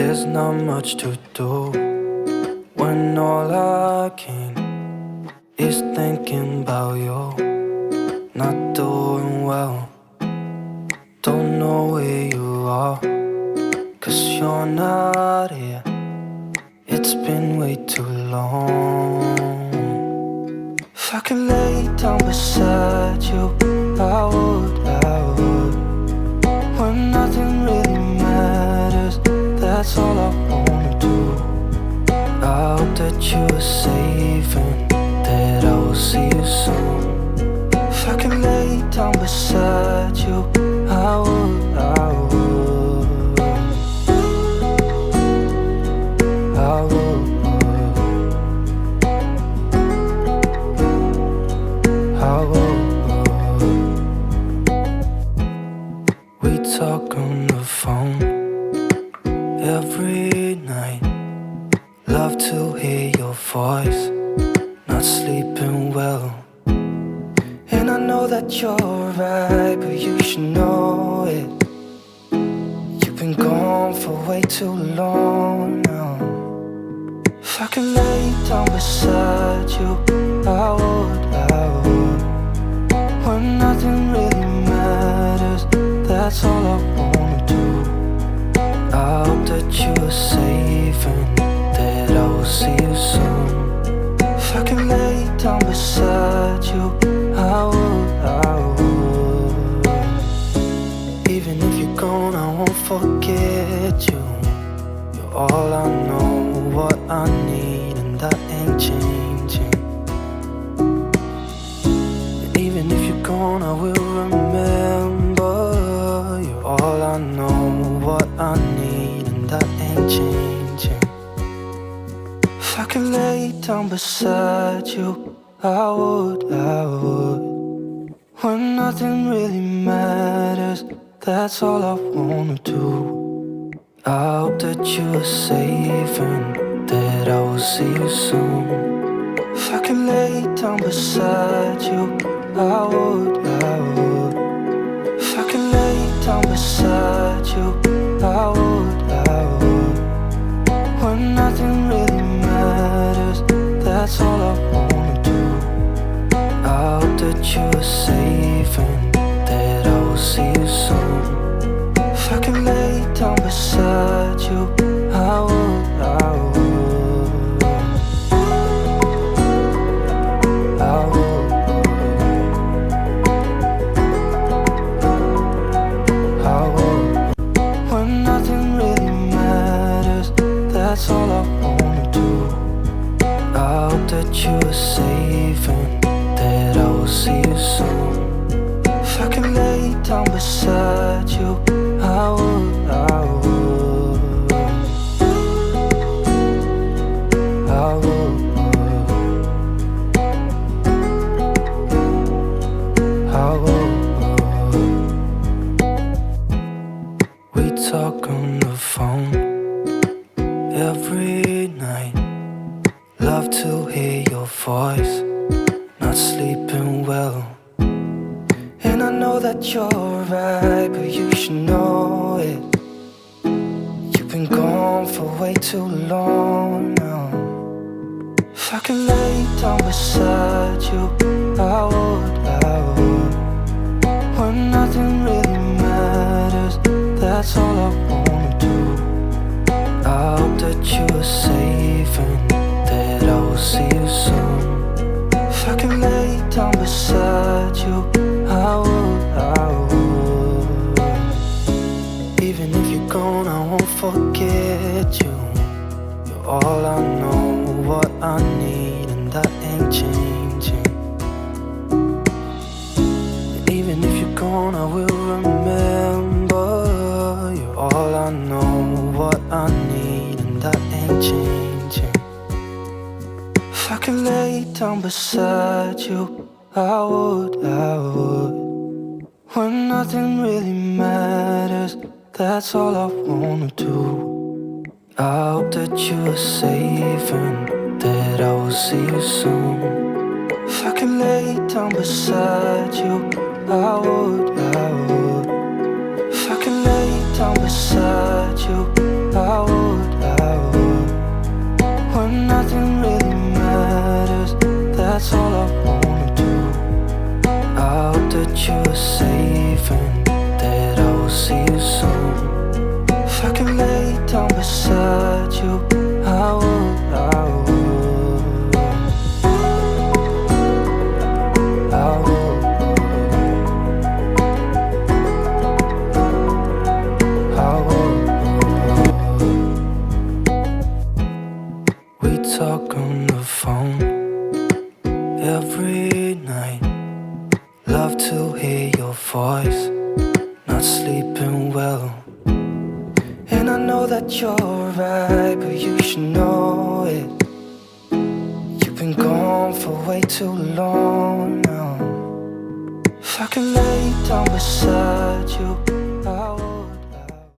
There's not much to do when all I can is thinking about you. Not doing well, don't know where you are, 'cause you're not here. It's been way too long. If I could lay down beside you, I would, when nothing really matters, that's all I wanna do. I hope that you are safe and that I will see you soon. If I could lay down beside you, I would, I would, I would, I would. We talk on the phone every night. Love to hear your voice. Not sleeping well, and I know that you're right, but you should know it. You've been gone for way too long now. If I could lay down beside you, I would, I would. When nothing really matters, that's all I wanna do. I hope that you are safe and that I will see you soon. If I could lay down beside you, I would, I would. Even if you're gone, I won't forget you. You're all I know, what I need, and that ain't changing. And even if you're gone, I will remember. You're all I know, what I need, and that ain't changing. If I could lay down beside you, I would, I would. When nothing really matters, that's all I wanna do. I hope that you are safe and that I will see you soon. If I could lay down beside you, I would, I would. If I could lay down beside you, I would, I would. When nothing really matters, that's all I wanna do. I hope that you are safe and that I will see you soon. If I could lay down beside you, I would, I would, I would, I would. When nothing really matters, that's all I wanna do. I hope that you are safe and that I will see you soon. If I could lay down beside you, I would, I would, I would, I would. We talk on the phone every night. Love to hear your voice. Not sleeping well, and I know that you're right, but you should know it. You've been gone for way too long now. If I could lay down beside you, I would, I would. When nothing really matters, that's all I wanna do. I hope that you are safe and that I will see you soon. If I could lay down beside you, I would, I would. Even if you're gone, I won't forget you. You're all I know, what I need, and that ain't changing. And even if you're gone, I will remember. You're all I know, what I need, and that ain't changing. If I could lay down beside you, I would, I would. When nothing really matters, that's all I wanna do. I hope that you are safe and that I will see you soon. If I could lay down beside you, I would, I would. If I could lay down beside you, I would. know that you're right, but you should know it. You've been gone for way too long now. If I can lay down beside you,